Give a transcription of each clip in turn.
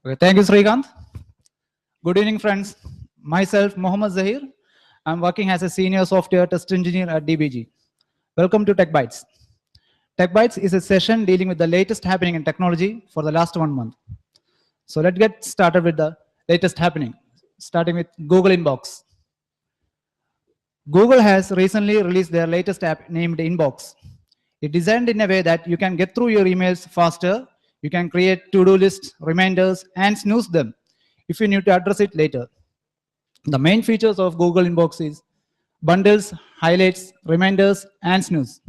Okay, thank you, Srikanth. Good evening, friends. Myself, Mohammad Zahir. I'm working as a senior software test engineer at DBG. Welcome to Tech Bytes. Tech Bytes is a session dealing with the latest happening in technology for the last 1 month. So let's get started with the latest happening, starting with Google Inbox. Google has recently released their latest app named Inbox. It's designed in a way that you can get through your emails faster, you can create to-do lists, reminders, and snooze them if you need to address it later. The main features of Google Inbox is bundles, highlights, reminders, and snooze.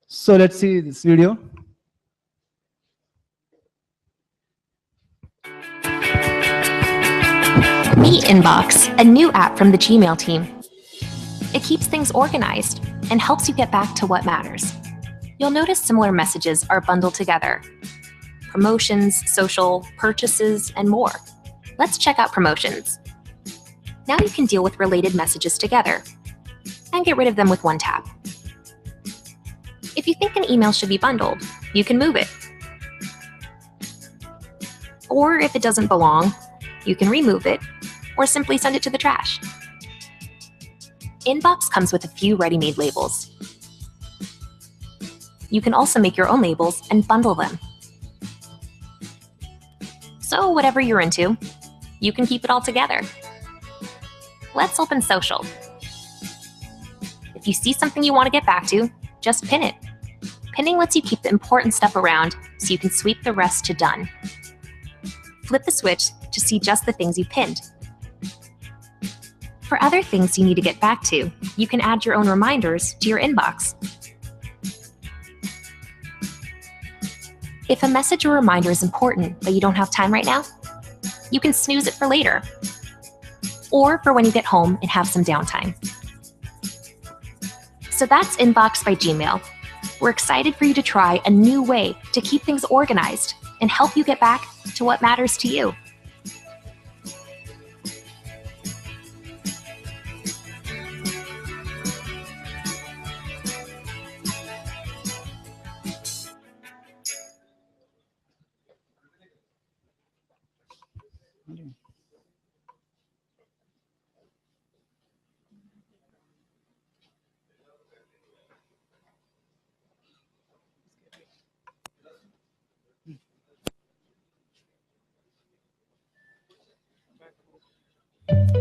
So let's see this video. Meet Inbox, a new app from the Gmail team. It keeps things organized and helps you get back to what matters. You'll notice similar messages are bundled together. Promotions, social, purchases, and more. Let's check out promotions. Now you can deal with related messages together and get rid of them with one tap. If you think an email should be bundled, you can move it. Or if it doesn't belong, you can remove it or simply send it to the trash. Inbox comes with a few ready-made labels. You can also make your own labels and bundle them. So whatever you're into, you can keep it all together. Let's open social. If you see something you want to get back to, just pin it. Pinning lets you keep the important stuff around so you can sweep the rest to done. Flip the switch to see just the things you pinned. For other things you need to get back to, you can add your own reminders to your inbox. If a message or reminder is important but you don't have time right now, you can snooze it for later, or for when you get home and have some downtime. So that's Inbox by Gmail. We're excited for you to try a new way to keep things organized and help you get back to what matters to you.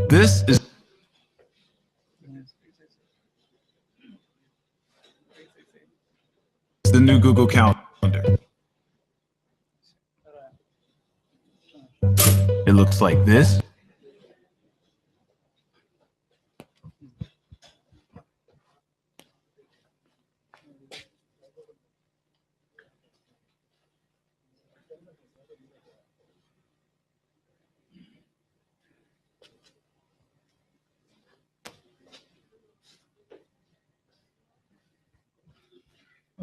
This is the new Google Calendar. It looks like this.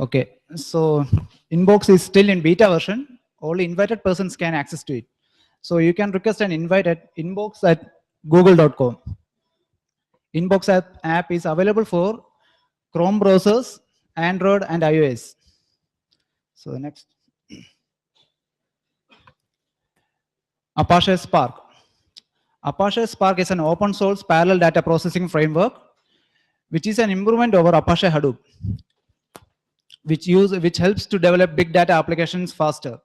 Okay, so Inbox is still in beta version. Only invited persons can access to it. So you can request an invite at inbox@google.com. Inbox app is available for Chrome browsers, Android, and iOS. So next, Apache Spark. Apache Spark is an open source parallel data processing framework, which is an improvement over Apache Hadoop, which helps to develop big data applications faster.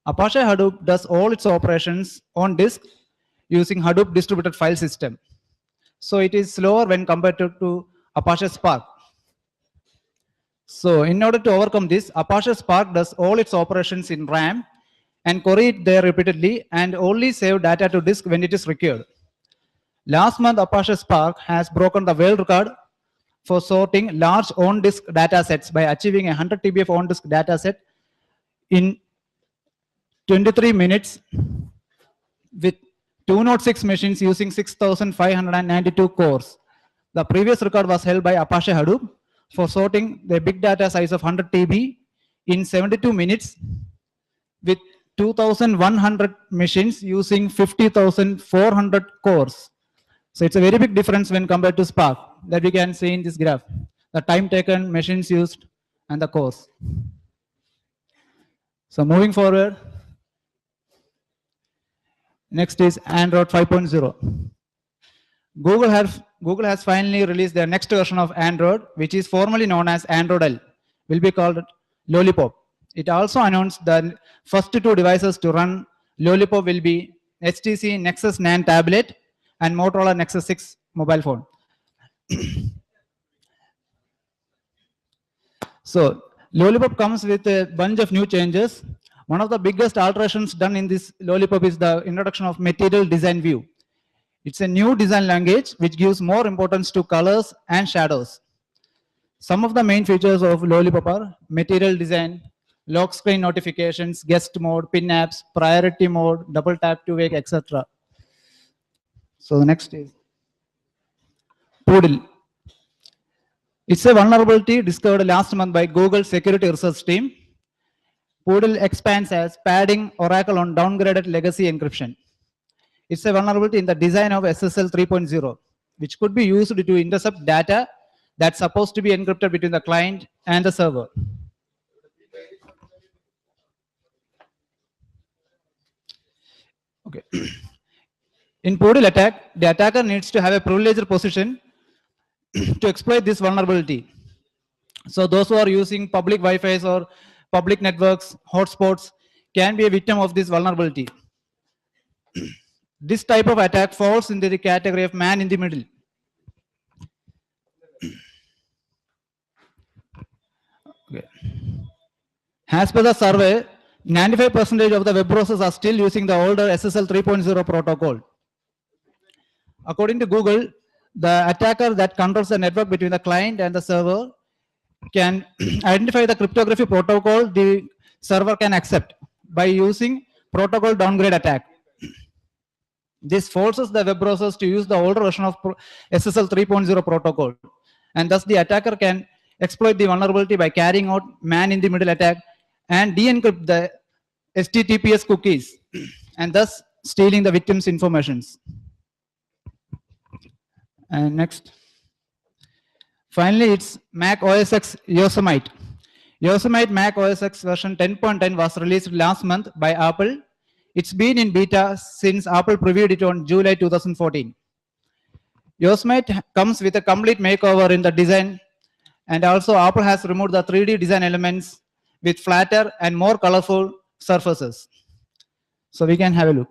Apache Hadoop does all its operations on disk using Hadoop distributed file system. So it is slower when compared to Apache Spark. So in order to overcome this, Apache Spark does all its operations in RAM and query it there repeatedly and only save data to disk when it is required. Last month, Apache Spark has broken the world record for sorting large on-disk data sets by achieving a 100 TB of on-disk data set in 23 minutes with 206 machines using 6,592 cores. The previous record was held by Apache Hadoop for sorting the big data size of 100 TB in 72 minutes with 2,100 machines using 50,400 cores. So it's a very big difference when compared to Spark that we can see in this graph. The time taken, machines used, and the cores. So moving forward, Next is Android 5.0. Google has finally released their next version of Android, which is formally known as Android L, will be called Lollipop. It also announced the first two devices to run Lollipop will be HTC Nexus 9 tablet and Motorola Nexus 6 mobile phone. So Lollipop comes with a bunch of new changes. One of the biggest alterations done in this Lollipop is the introduction of Material Design View. It's a new design language which gives more importance to colors and shadows. Some of the main features of Lollipop are material design, lock screen notifications, guest mode, pin apps, priority mode, double tap to wake, etc. So the next is Poodle. It's a vulnerability discovered last month by Google security research team. Poodle expands as padding Oracle on downgraded legacy encryption. It's a vulnerability in the design of SSL 3.0, which could be used to intercept data that's supposed to be encrypted between the client and the server. Okay. In Poodle attack, the attacker needs to have a privileged position to exploit this vulnerability. So those who are using public Wi-Fi or public networks, hotspots, can be a victim of this vulnerability. This type of attack falls into the category of man in the middle. Okay. As per the survey, 95% of the web browsers are still using the older SSL 3.0 protocol. According to Google, the attacker that controls the network between the client and the server can identify the cryptography protocol the server can accept by using protocol downgrade attack. This forces the web browsers to use the older version of SSL 3.0 protocol, and thus the attacker can exploit the vulnerability by carrying out man-in-the-middle attack and de-encrypt the HTTPS cookies, and thus stealing the victim's informations. And next, finally, it's Mac OS X Yosemite. Yosemite Mac OS X version 10.10 was released last month by Apple. It's been in beta since Apple previewed it on July 2014. Yosemite comes with a complete makeover in the design, and also Apple has removed the 3D design elements with flatter and more colorful surfaces. So we can have a look.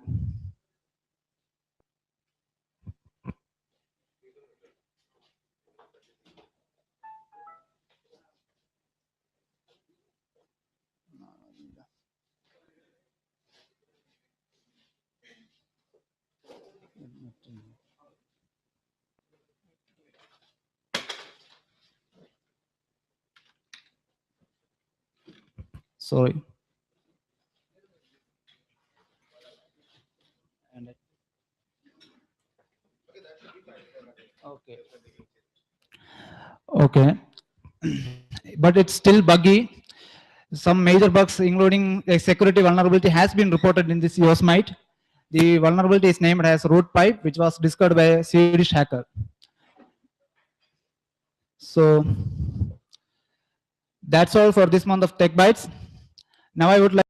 Sorry. Okay. Okay. But it's still buggy. Some major bugs, including a security vulnerability, has been reported in this Yosemite. The vulnerability is named as root pipe, which was discovered by a Swedish hacker. So that's all for this month of Tech Bytes. Now I would like